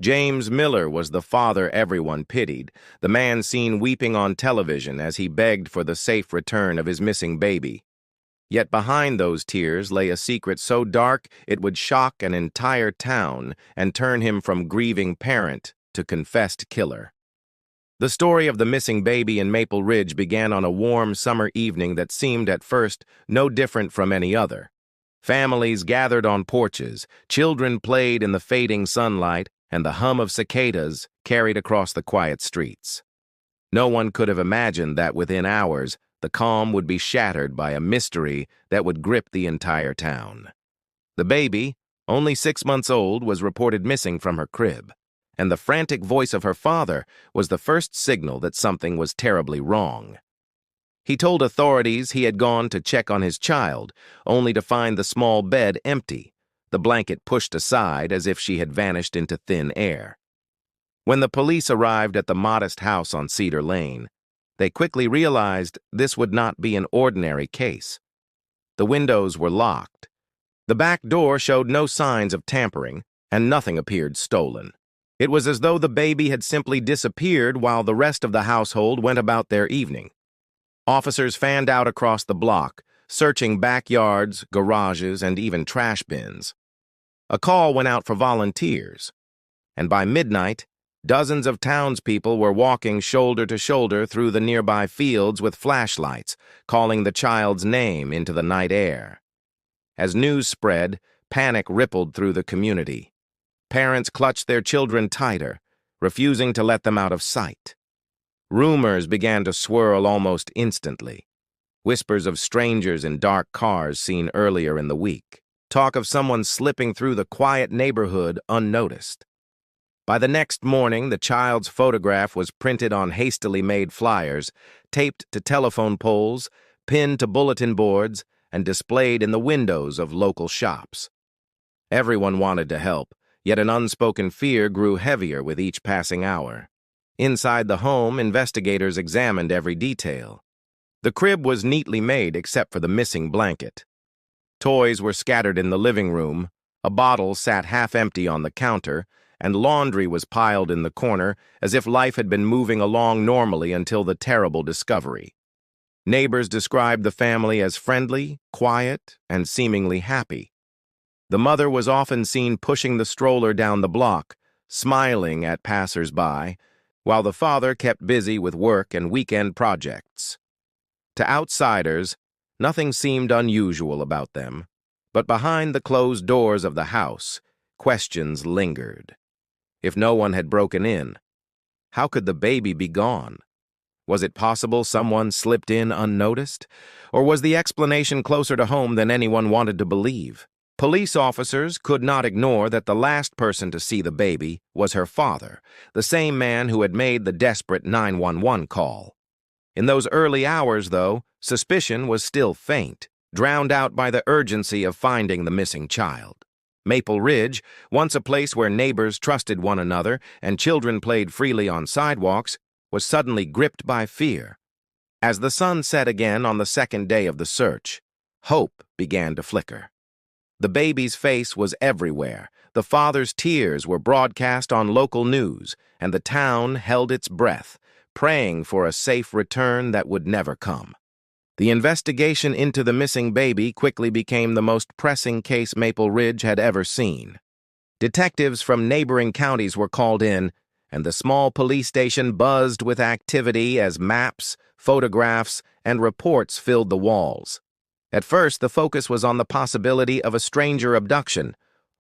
James Miller was the father everyone pitied, the man seen weeping on television as he begged for the safe return of his missing baby. Yet behind those tears lay a secret so dark it would shock an entire town and turn him from grieving parent to confessed killer. The story of the missing baby in Maple Ridge began on a warm summer evening that seemed at first no different from any other. Families gathered on porches, children played in the fading sunlight, and the hum of cicadas carried across the quiet streets. No one could have imagined that within hours, the calm would be shattered by a mystery that would grip the entire town. The baby, only 6 months old, was reported missing from her crib, and the frantic voice of her father was the first signal that something was terribly wrong. He told authorities he had gone to check on his child, only to find the small bed empty, the blanket pushed aside as if she had vanished into thin air. When the police arrived at the modest house on Cedar Lane, they quickly realized this would not be an ordinary case. The windows were locked. The back door showed no signs of tampering, and nothing appeared stolen. It was as though the baby had simply disappeared while the rest of the household went about their evening. Officers fanned out across the block, searching backyards, garages, and even trash bins. A call went out for volunteers, and by midnight, dozens of townspeople were walking shoulder to shoulder through the nearby fields with flashlights, calling the child's name into the night air. As news spread, panic rippled through the community. Parents clutched their children tighter, refusing to let them out of sight. Rumors began to swirl almost instantly. Whispers of strangers in dark cars seen earlier in the week. Talk of someone slipping through the quiet neighborhood unnoticed. By the next morning, the child's photograph was printed on hastily made flyers, taped to telephone poles, pinned to bulletin boards, and displayed in the windows of local shops. Everyone wanted to help, yet an unspoken fear grew heavier with each passing hour. Inside the home, investigators examined every detail. The crib was neatly made except for the missing blanket. Toys were scattered in the living room, a bottle sat half-empty on the counter, and laundry was piled in the corner as if life had been moving along normally until the terrible discovery. Neighbors described the family as friendly, quiet, and seemingly happy. The mother was often seen pushing the stroller down the block, smiling at passers-by, while the father kept busy with work and weekend projects. To outsiders, nothing seemed unusual about them, but behind the closed doors of the house, questions lingered. If no one had broken in, how could the baby be gone? Was it possible someone slipped in unnoticed? Or was the explanation closer to home than anyone wanted to believe? Police officers could not ignore that the last person to see the baby was her father, the same man who had made the desperate 911 call. In those early hours, though, suspicion was still faint, drowned out by the urgency of finding the missing child. Maple Ridge, once a place where neighbors trusted one another and children played freely on sidewalks, was suddenly gripped by fear. As the sun set again on the second day of the search, hope began to flicker. The baby's face was everywhere, the father's tears were broadcast on local news, and the town held its breath, praying for a safe return that would never come. The investigation into the missing baby quickly became the most pressing case Maple Ridge had ever seen. Detectives from neighboring counties were called in, and the small police station buzzed with activity as maps, photographs, and reports filled the walls. At first, the focus was on the possibility of a stranger abduction.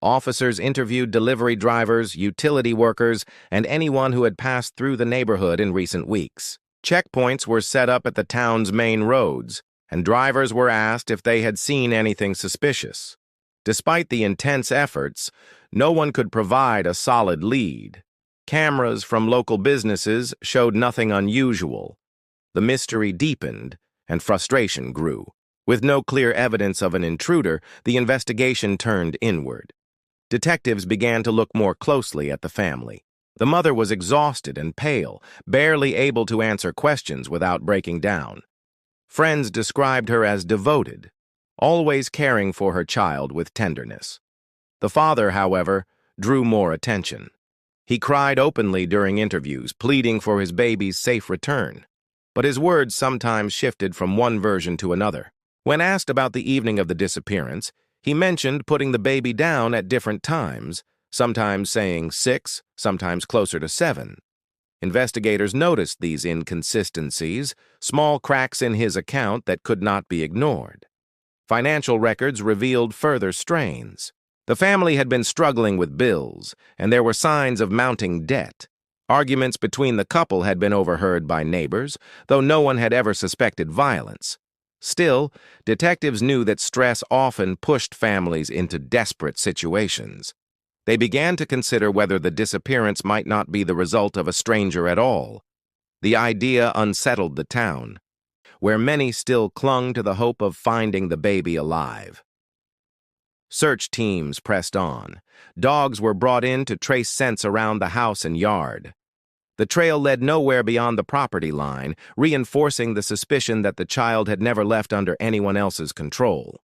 Officers interviewed delivery drivers, utility workers, and anyone who had passed through the neighborhood in recent weeks. Checkpoints were set up at the town's main roads, and drivers were asked if they had seen anything suspicious. Despite the intense efforts, no one could provide a solid lead. Cameras from local businesses showed nothing unusual. The mystery deepened, and frustration grew. With no clear evidence of an intruder, the investigation turned inward. Detectives began to look more closely at the family. The mother was exhausted and pale, barely able to answer questions without breaking down. Friends described her as devoted, always caring for her child with tenderness. The father, however, drew more attention. He cried openly during interviews, pleading for his baby's safe return. But his words sometimes shifted from one version to another. When asked about the evening of the disappearance, he mentioned putting the baby down at different times, sometimes saying 6, sometimes closer to 7. Investigators noticed these inconsistencies, small cracks in his account that could not be ignored. Financial records revealed further strains. The family had been struggling with bills, and there were signs of mounting debt. Arguments between the couple had been overheard by neighbors, though no one had ever suspected violence. Still, detectives knew that stress often pushed families into desperate situations. They began to consider whether the disappearance might not be the result of a stranger at all. The idea unsettled the town, where many still clung to the hope of finding the baby alive. Search teams pressed on. Dogs were brought in to trace scents around the house and yard. The trail led nowhere beyond the property line, reinforcing the suspicion that the child had never left under anyone else's control.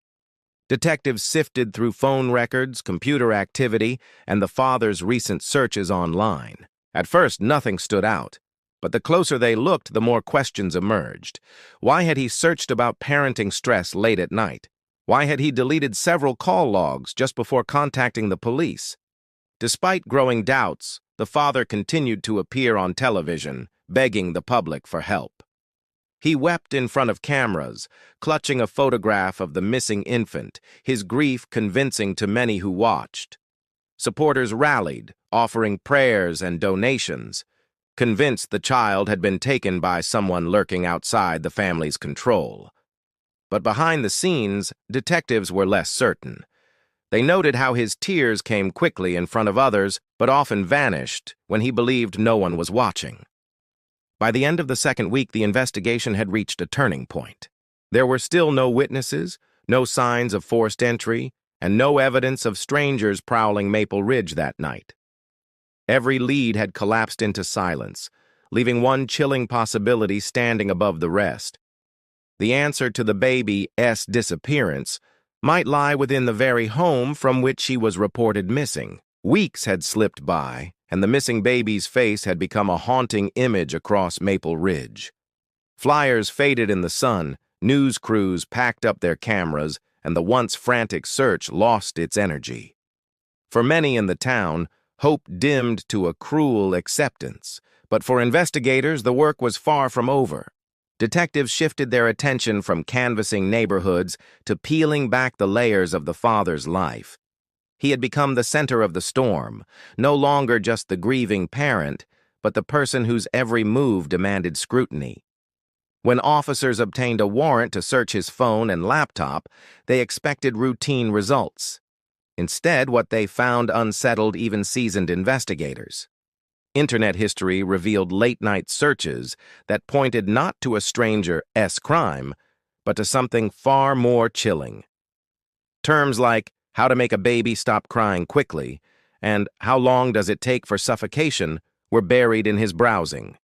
Detectives sifted through phone records, computer activity, and the father's recent searches online. At first, nothing stood out, but the closer they looked, the more questions emerged. Why had he searched about parenting stress late at night? Why had he deleted several call logs just before contacting the police? Despite growing doubts, the father continued to appear on television, begging the public for help. He wept in front of cameras, clutching a photograph of the missing infant, his grief convincing to many who watched. Supporters rallied, offering prayers and donations, convinced the child had been taken by someone lurking outside the family's control. But behind the scenes, detectives were less certain. They noted how his tears came quickly in front of others, but often vanished when he believed no one was watching. By the end of the second week, the investigation had reached a turning point. There were still no witnesses, no signs of forced entry, and no evidence of strangers prowling Maple Ridge that night. Every lead had collapsed into silence, leaving one chilling possibility standing above the rest. The answer to the baby's disappearance might lie within the very home from which she was reported missing. Weeks had slipped by, and the missing baby's face had become a haunting image across Maple Ridge. Flyers faded in the sun, news crews packed up their cameras, and the once frantic search lost its energy. For many in the town, hope dimmed to a cruel acceptance, but for investigators, the work was far from over. Detectives shifted their attention from canvassing neighborhoods to peeling back the layers of the father's life. He had become the center of the storm, no longer just the grieving parent, but the person whose every move demanded scrutiny. When officers obtained a warrant to search his phone and laptop, they expected routine results. Instead, what they found unsettled even seasoned investigators. Internet history revealed late-night searches that pointed not to a stranger's crime, but to something far more chilling. Terms like how to make a baby stop crying quickly and how long does it take for suffocation were buried in his browsing.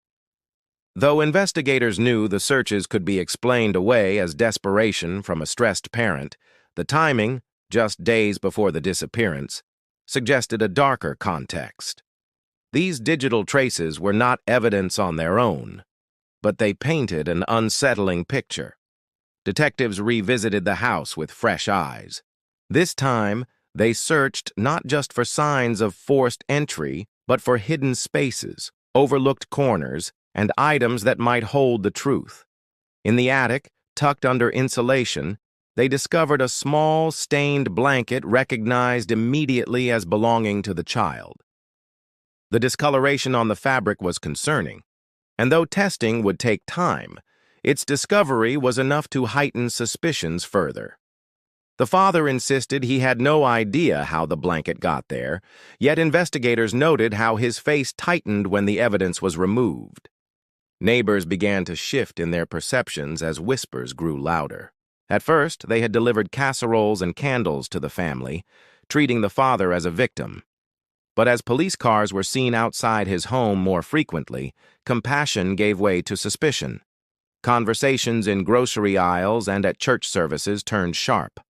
Though investigators knew the searches could be explained away as desperation from a stressed parent, the timing, just days before the disappearance, suggested a darker context. These digital traces were not evidence on their own, but they painted an unsettling picture. Detectives revisited the house with fresh eyes. This time, they searched not just for signs of forced entry, but for hidden spaces, overlooked corners, and items that might hold the truth. In the attic, tucked under insulation, they discovered a small, stained blanket recognized immediately as belonging to the child. The discoloration on the fabric was concerning, and though testing would take time, its discovery was enough to heighten suspicions further. The father insisted he had no idea how the blanket got there, yet investigators noted how his face tightened when the evidence was removed. Neighbors began to shift in their perceptions as whispers grew louder. At first, they had delivered casseroles and candles to the family, treating the father as a victim. But as police cars were seen outside his home more frequently, compassion gave way to suspicion. Conversations in grocery aisles and at church services turned sharp.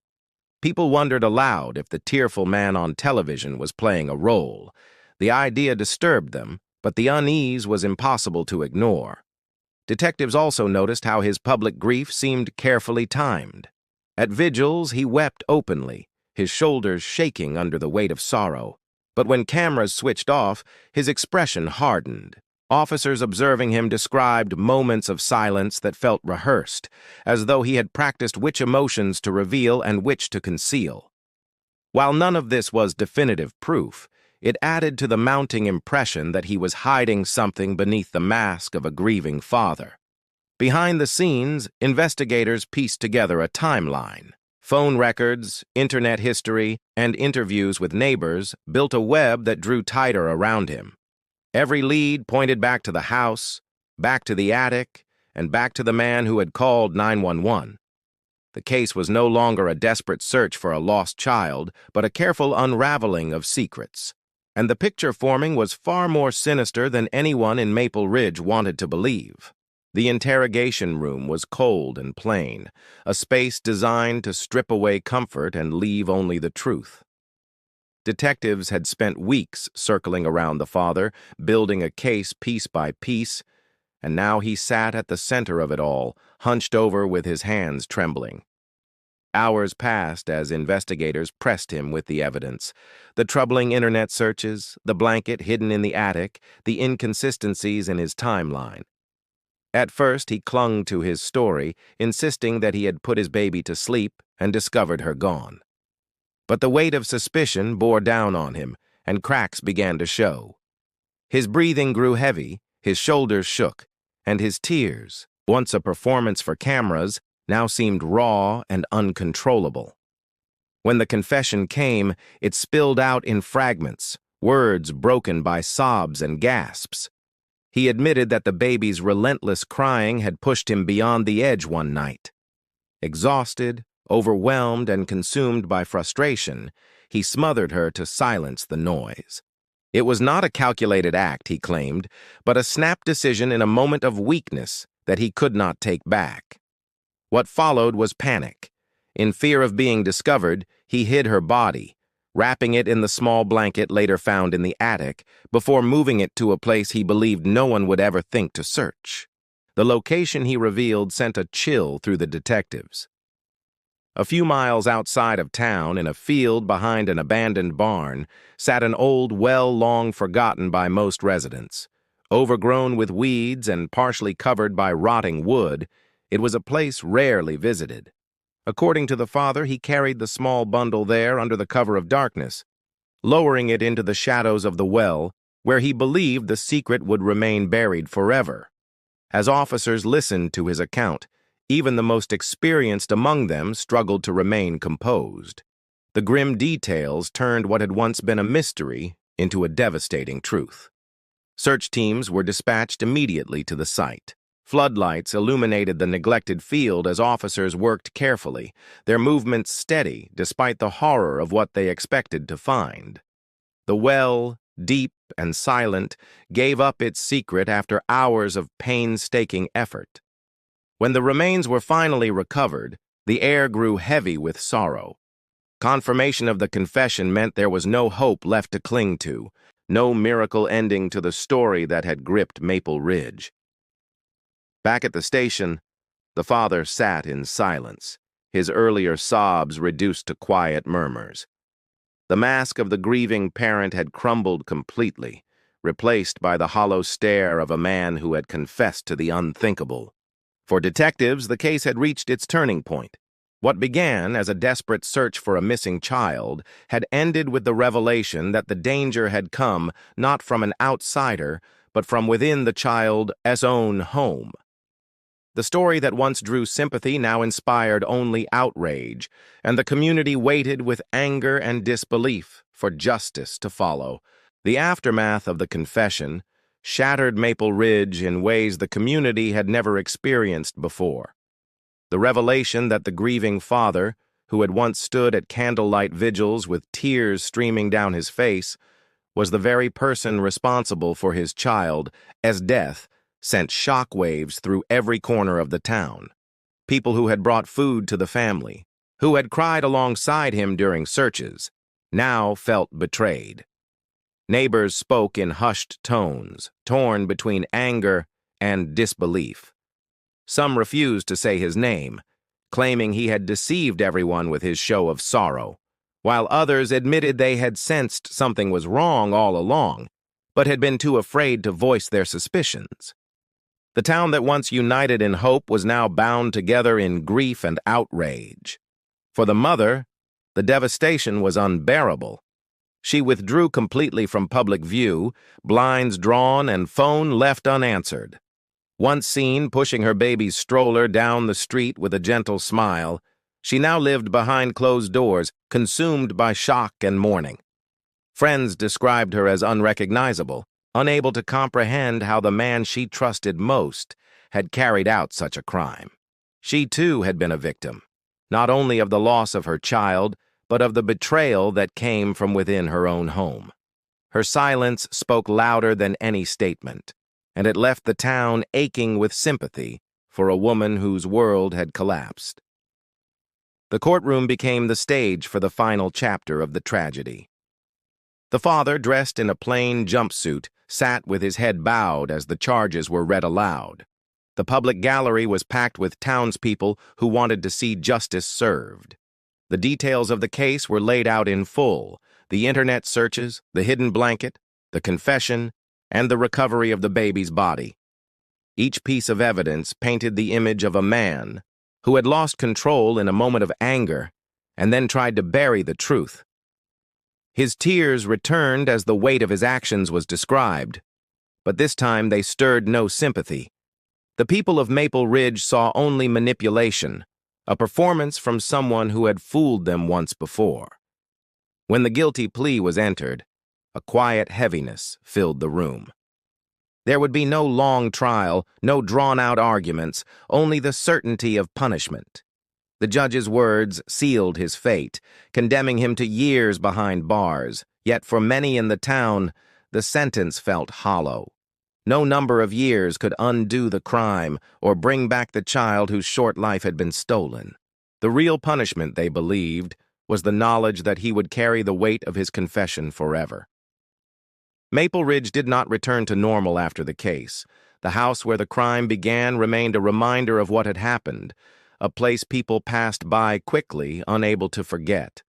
People wondered aloud if the tearful man on television was playing a role. The idea disturbed them, but the unease was impossible to ignore. Detectives also noticed how his public grief seemed carefully timed. At vigils, he wept openly, his shoulders shaking under the weight of sorrow. But when cameras switched off, his expression hardened. Officers observing him described moments of silence that felt rehearsed, as though he had practiced which emotions to reveal and which to conceal. While none of this was definitive proof, it added to the mounting impression that he was hiding something beneath the mask of a grieving father. Behind the scenes, investigators pieced together a timeline. Phone records, internet history, and interviews with neighbors built a web that drew tighter around him. Every lead pointed back to the house, back to the attic, and back to the man who had called 911. The case was no longer a desperate search for a lost child, but a careful unraveling of secrets. And the picture forming was far more sinister than anyone in Maple Ridge wanted to believe. The interrogation room was cold and plain, a space designed to strip away comfort and leave only the truth. Detectives had spent weeks circling around the father, building a case piece by piece, and now he sat at the center of it all, hunched over with his hands trembling. Hours passed as investigators pressed him with the evidence. The troubling internet searches, the blanket hidden in the attic, the inconsistencies in his timeline. At first, he clung to his story, insisting that he had put his baby to sleep and discovered her gone. But the weight of suspicion bore down on him, and cracks began to show. His breathing grew heavy, his shoulders shook, and his tears, once a performance for cameras, now seemed raw and uncontrollable. When the confession came, it spilled out in fragments, words broken by sobs and gasps. He admitted that the baby's relentless crying had pushed him beyond the edge one night. Exhausted, overwhelmed, and consumed by frustration, he smothered her to silence the noise. It was not a calculated act, he claimed, but a snap decision in a moment of weakness that he could not take back. What followed was panic. In fear of being discovered, he hid her body, wrapping it in the small blanket later found in the attic, before moving it to a place he believed no one would ever think to search. The location he revealed sent a chill through the detectives. A few miles outside of town, in a field behind an abandoned barn, sat an old well long forgotten by most residents. Overgrown with weeds and partially covered by rotting wood, it was a place rarely visited. According to the father, he carried the small bundle there under the cover of darkness, lowering it into the shadows of the well, where he believed the secret would remain buried forever. As officers listened to his account, even the most experienced among them struggled to remain composed. The grim details turned what had once been a mystery into a devastating truth. Search teams were dispatched immediately to the site. Floodlights illuminated the neglected field as officers worked carefully, their movements steady despite the horror of what they expected to find. The well, deep and silent, gave up its secret after hours of painstaking effort. When the remains were finally recovered, the air grew heavy with sorrow. Confirmation of the confession meant there was no hope left to cling to, no miracle ending to the story that had gripped Maple Ridge. Back at the station, the father sat in silence, his earlier sobs reduced to quiet murmurs. The mask of the grieving parent had crumbled completely, replaced by the hollow stare of a man who had confessed to the unthinkable. For detectives, the case had reached its turning point. What began as a desperate search for a missing child had ended with the revelation that the danger had come not from an outsider, but from within the child's own home. The story that once drew sympathy now inspired only outrage, and the community waited with anger and disbelief for justice to follow. The aftermath of the confession shattered Maple Ridge in ways the community had never experienced before. The revelation that the grieving father, who had once stood at candlelight vigils with tears streaming down his face, was the very person responsible for his child's death, sent shockwaves through every corner of the town. People who had brought food to the family, who had cried alongside him during searches, now felt betrayed. Neighbors spoke in hushed tones, torn between anger and disbelief. Some refused to say his name, claiming he had deceived everyone with his show of sorrow, while others admitted they had sensed something was wrong all along, but had been too afraid to voice their suspicions. The town that once united in hope was now bound together in grief and outrage. For the mother, the devastation was unbearable. She withdrew completely from public view, blinds drawn and phone left unanswered. Once seen pushing her baby's stroller down the street with a gentle smile, she now lived behind closed doors, consumed by shock and mourning. Friends described her as unrecognizable, unable to comprehend how the man she trusted most had carried out such a crime. She too had been a victim, not only of the loss of her child, but of the betrayal that came from within her own home. Her silence spoke louder than any statement, and it left the town aching with sympathy for a woman whose world had collapsed. The courtroom became the stage for the final chapter of the tragedy. The father, dressed in a plain jumpsuit, sat with his head bowed as the charges were read aloud. The public gallery was packed with townspeople who wanted to see justice served. The details of the case were laid out in full: the internet searches, the hidden blanket, the confession, and the recovery of the baby's body. Each piece of evidence painted the image of a man who had lost control in a moment of anger and then tried to bury the truth. His tears returned as the weight of his actions was described, but this time they stirred no sympathy. The people of Maple Ridge saw only manipulation, a performance from someone who had fooled them once before. When the guilty plea was entered, a quiet heaviness filled the room. There would be no long trial, no drawn-out arguments, only the certainty of punishment. The judge's words sealed his fate, condemning him to years behind bars, yet for many in the town, the sentence felt hollow. No number of years could undo the crime or bring back the child whose short life had been stolen. The real punishment, they believed, was the knowledge that he would carry the weight of his confession forever. Maple Ridge did not return to normal after the case. The house where the crime began remained a reminder of what had happened, a place people passed by quickly, unable to forget.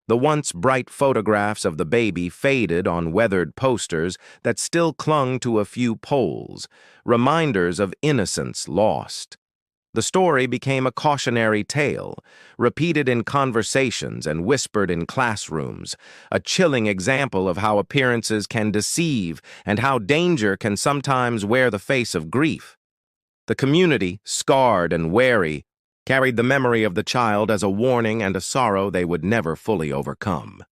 The once bright photographs of the baby faded on weathered posters that still clung to a few poles, reminders of innocence lost. The story became a cautionary tale, repeated in conversations and whispered in classrooms, a chilling example of how appearances can deceive and how danger can sometimes wear the face of grief. The community, scarred and wary, carried the memory of the child as a warning and a sorrow they would never fully overcome.